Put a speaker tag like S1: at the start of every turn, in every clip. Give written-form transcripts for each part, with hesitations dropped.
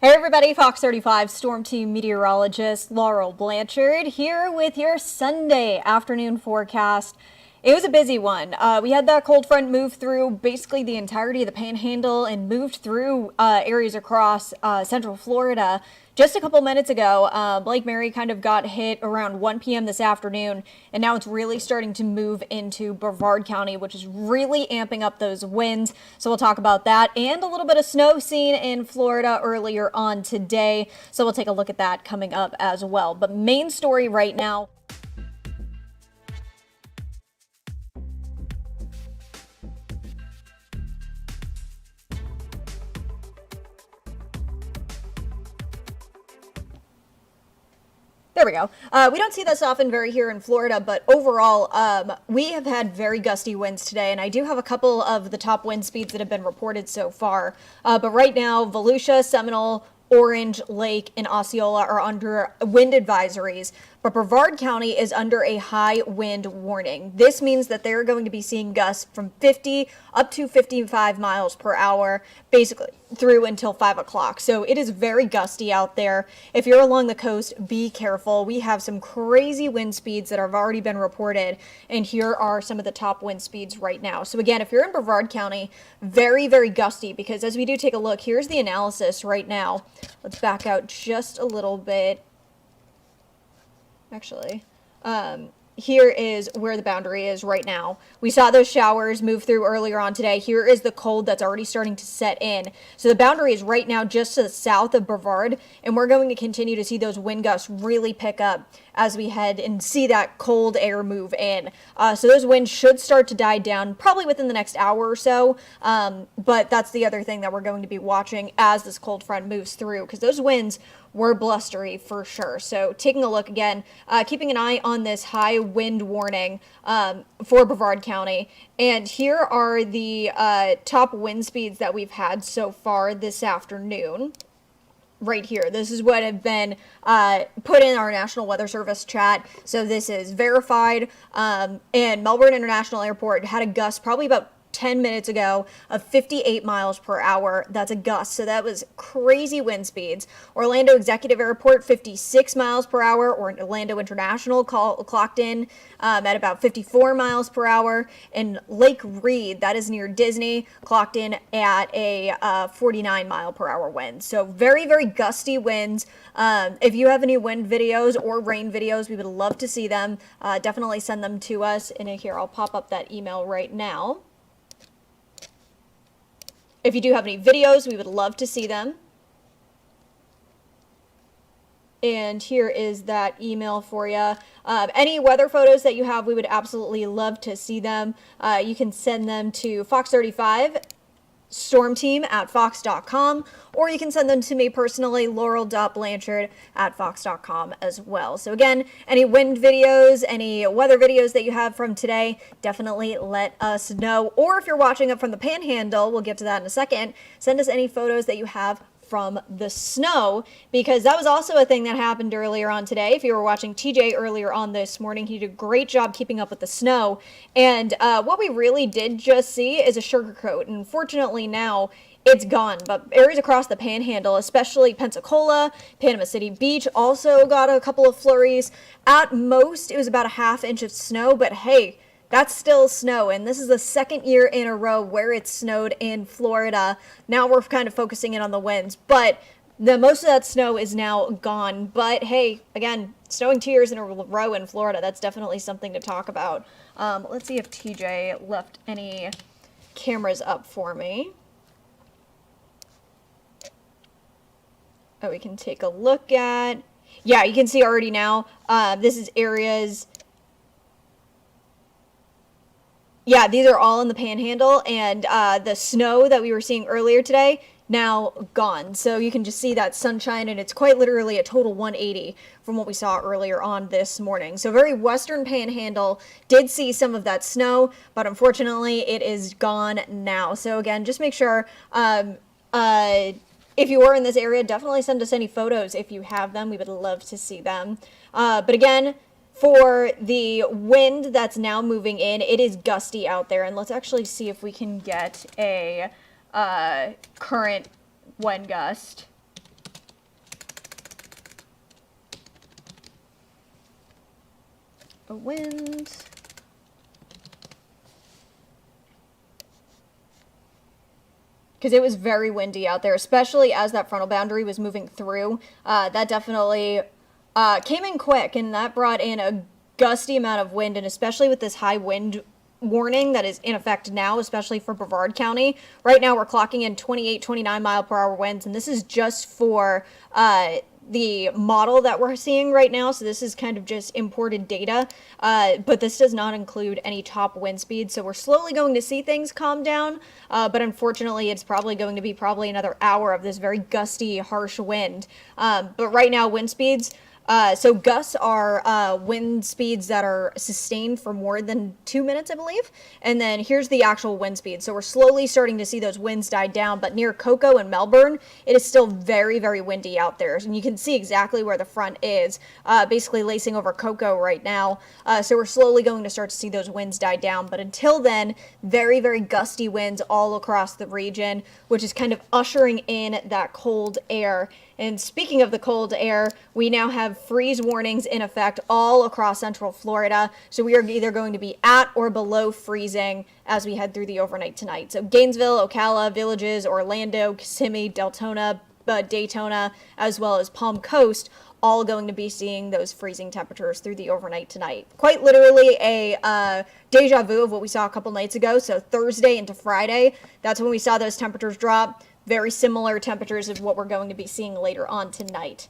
S1: Hey everybody, Fox 35 Storm Team Meteorologist Laurel Blanchard here with your Sunday afternoon forecast. It was a busy one. We had that cold front move through basically the entirety of the Panhandle and moved through areas across central Florida. Just a couple minutes ago, Lake Mary kind of got hit around 1 p.m. this afternoon, and now it's really starting to move into Brevard County, which is really amping up those winds. So we'll talk about that and a little bit of snow seen in Florida earlier on today. So we'll take a look at that coming up as well. But main story right now. There we go. We don't see this often very here in Florida, but overall, we have had very gusty winds today, and I do have a couple of the top wind speeds that have been reported so far. But right now, Volusia, Seminole, Orange, Lake, and Osceola are under wind advisories, but Brevard County is under a high wind warning. This means that they're going to be seeing gusts from 50 up to 55 miles per hour, basically through until 5 o'clock. So it is very gusty out there. If you're along the coast, be careful. We have some crazy wind speeds that have already been reported, and here are some of the top wind speeds right now. So again, if you're in Brevard County, very, very gusty, because as we do take a look, here's the analysis right now. Let's back out just a little bit. Actually, here is where the boundary is right now. We saw those showers move through earlier on today. Here is the cold that's already starting to set in. So the boundary is right now just to the south of Brevard, and we're going to continue to see those wind gusts really pick up as we head and see that cold air move in. So those winds should start to die down probably within the next hour or so. But that's the other thing that we're going to be watching as this cold front moves through, because those winds were blustery for sure. So taking a look again, keeping an eye on this high wind warning for Brevard County. And here are the top wind speeds that we've had so far this afternoon. Right here. This is what have been put in our National Weather Service chat. So this is verified. And Melbourne International Airport had a gust probably about 10 minutes ago of 58 miles per hour. That's a gust. So that was crazy wind speeds. Orlando Executive Airport, 56 miles per hour. Or Orlando International clocked in at about 54 miles per hour. And Lake Reed, that is near Disney, clocked in at a 49 mile per hour wind. So very, very gusty winds. If you have any wind videos or rain videos, we would love to see them. Definitely send them to us. And here, I'll pop up that email right now. If you do have any videos, we would love to see them. And here is that email for you. Any weather photos that you have, we would absolutely love to see them. You can send them to Fox35 stormteam@fox.com, or you can send them to me personally, laurel.blanchard@fox.com as well. So again, any wind videos, any weather videos that you have from today, definitely let us know. Or if you're watching it from the Panhandle, we'll get to that in a second, send us any photos that you have from the snow, because that was also a thing that happened earlier on today. If you were watching TJ earlier on this morning, he did a great job keeping up with the snow. And what we really did just see is a sugar coat. And fortunately now it's gone. But areas across the Panhandle, especially Pensacola, Panama City Beach, also got a couple of flurries. At most, it was about a half inch of snow. But hey, that's still snow, and this is the second year in a row where it's snowed in Florida. Now we're kind of focusing in on the winds, but most of that snow is now gone. But hey, again, snowing 2 years in a row in Florida, that's definitely something to talk about. Let's see if TJ left any cameras up for me. Oh, we can take a look at, yeah, you can see already now, this is areas. Yeah, these are all in the Panhandle, and the snow that we were seeing earlier today, now gone. So you can just see that sunshine, and it's quite literally a total 180 from what we saw earlier on this morning. So very western Panhandle did see some of that snow, but unfortunately it is gone now. So again, just make sure if you are in this area, definitely send us any photos if you have them. We would love to see them. But again, for the wind that's now moving in, it is gusty out there. And let's actually see if we can get a current wind gust. a wind. Because it was very windy out there, especially as that frontal boundary was moving through. That definitely came in quick, and that brought in a gusty amount of wind, and especially with this high wind warning that is in effect now, especially for Brevard County. Right now we're clocking in 28, 29 mile per hour winds, and this is just for the model that we're seeing right now, so this is kind of just imported data, but this does not include any top wind speeds, so we're slowly going to see things calm down, but unfortunately it's probably going to be another hour of this very gusty, harsh wind. But right now, wind speeds, so gusts are wind speeds that are sustained for more than 2 minutes, I believe. And then here's the actual wind speed. So we're slowly starting to see those winds die down, but near Cocoa and Melbourne, it is still very, very windy out there. And you can see exactly where the front is, basically lacing over Cocoa right now. So we're slowly going to start to see those winds die down. But until then, very, very gusty winds all across the region, which is kind of ushering in that cold air. And speaking of the cold air, we now have freeze warnings in effect all across Central Florida. So we are either going to be at or below freezing as we head through the overnight tonight. So Gainesville, Ocala, Villages, Orlando, Kissimmee, Deltona, Daytona, as well as Palm Coast, all going to be seeing those freezing temperatures through the overnight tonight. Quite literally a deja vu of what we saw a couple nights ago. So Thursday into Friday, that's when we saw those temperatures drop. Very similar temperatures of what we're going to be seeing later on tonight.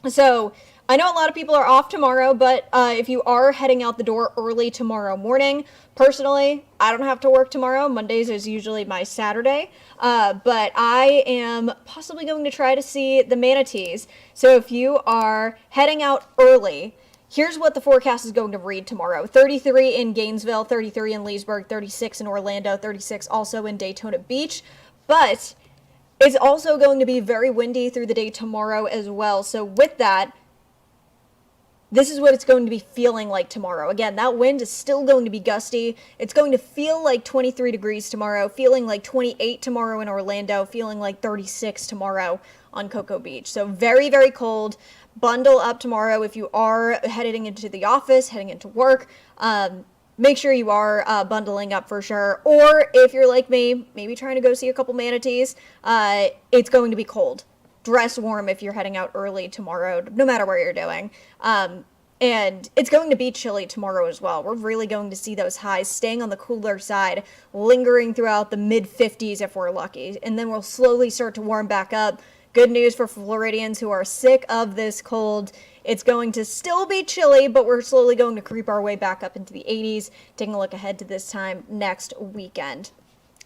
S1: So I know a lot of people are off tomorrow, but if you are heading out the door early tomorrow morning, personally, I don't have to work tomorrow. Mondays is usually my Saturday, but I am possibly going to try to see the manatees. So if you are heading out early, here's what the forecast is going to read tomorrow. 33 in Gainesville, 33 in Leesburg, 36 in Orlando, 36 also in Daytona Beach, but it's also going to be very windy through the day tomorrow as well. So with that, this is what it's going to be feeling like tomorrow. Again, that wind is still going to be gusty. It's going to feel like 23 degrees tomorrow, feeling like 28 tomorrow in Orlando, feeling like 36 tomorrow on Cocoa Beach. So very, very cold. Bundle up tomorrow if you are heading into the office, heading into work. Make sure you are bundling up for sure. Or if you're like me, maybe trying to go see a couple manatees, it's going to be cold. Dress warm if you're heading out early tomorrow, no matter where you're doing. And it's going to be chilly tomorrow as well. We're really going to see those highs staying on the cooler side, lingering throughout the mid-50s if we're lucky. And then we'll slowly start to warm back up. Good news for Floridians who are sick of this cold. It's going to still be chilly, but we're slowly going to creep our way back up into the 80s, taking a look ahead to this time next weekend.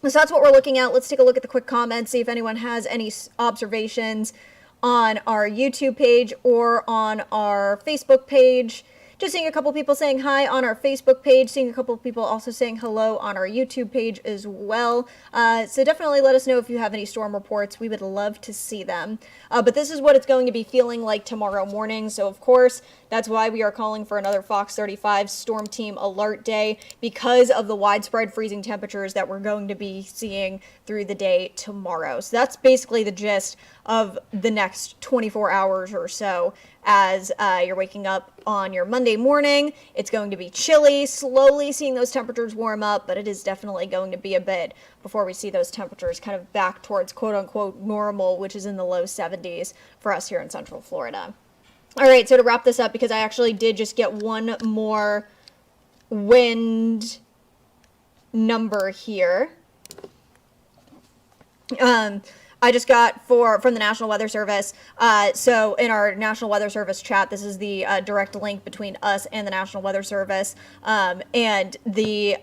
S1: So that's what we're looking at. Let's take a look at the quick comments, see if anyone has any observations on our YouTube page or on our Facebook page. Just seeing a couple people saying hi on our Facebook page, seeing a couple people also saying hello on our YouTube page as well. So definitely let us know if you have any storm reports. We would love to see them. But this is what it's going to be feeling like tomorrow morning. So of course, that's why we are calling for another Fox 35 Storm Team Alert Day, because of the widespread freezing temperatures that we're going to be seeing through the day tomorrow. So that's basically the gist of the next 24 hours or so. As you're waking up on your Monday morning, it's going to be chilly, slowly seeing those temperatures warm up, but it is definitely going to be a bit before we see those temperatures kind of back towards quote-unquote normal, which is in the low 70s for us here in Central Florida. All right, so to wrap this up, because I actually did just get one more wind number here. I just got from the National Weather Service. So in our National Weather Service chat, this is the direct link between us and the National Weather Service. And the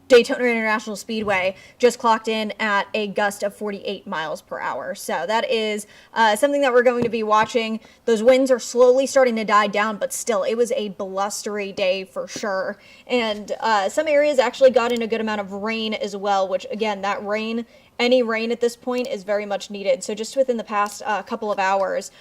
S1: Daytona International Speedway just clocked in at a gust of 48 miles per hour. So that is something that we're going to be watching. Those winds are slowly starting to die down, but still, it was a blustery day for sure. And some areas actually got in a good amount of rain as well, which again, that rain any rain at this point is very much needed. So just within the past couple of hours,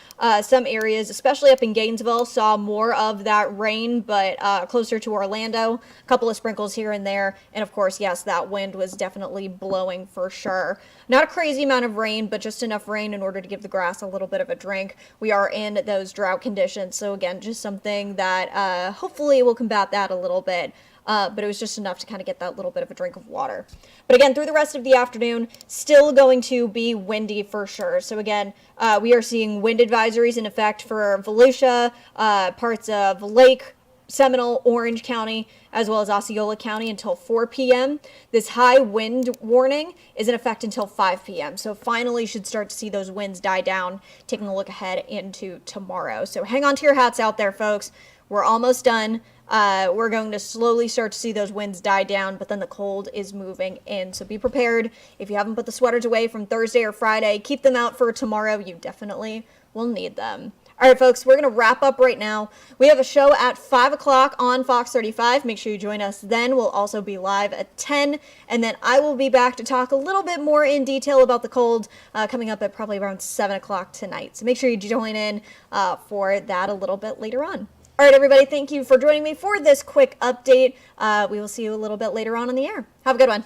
S1: some areas, especially up in Gainesville, saw more of that rain, but closer to Orlando, a couple of sprinkles here and there. And of course, yes, that wind was definitely blowing for sure. Not a crazy amount of rain, but just enough rain in order to give the grass a little bit of a drink. We are in those drought conditions. So again, just something that hopefully will combat that a little bit. But it was just enough to kind of get that little bit of a drink of water. But again, through the rest of the afternoon, still going to be windy for sure. So again, we are seeing wind advisories in effect for Volusia, parts of Lake, Seminole, Orange County, as well as Osceola County until 4 p.m. This high wind warning is in effect until 5 p.m. So finally should start to see those winds die down, taking a look ahead into tomorrow. So hang on to your hats out there, folks. We're almost done. We're going to slowly start to see those winds die down, but then the cold is moving in. So be prepared. If you haven't put the sweaters away from Thursday or Friday, keep them out for tomorrow. You definitely will need them. All right, folks, we're going to wrap up right now. We have a show at 5 o'clock on Fox 35. Make sure you join us then. We'll also be live at 10, and then I will be back to talk a little bit more in detail about the cold coming up at probably around 7 o'clock tonight. So make sure you join in for that a little bit later on. All right, everybody, thank you for joining me for this quick update. We will see you a little bit later on in the air. Have a good one.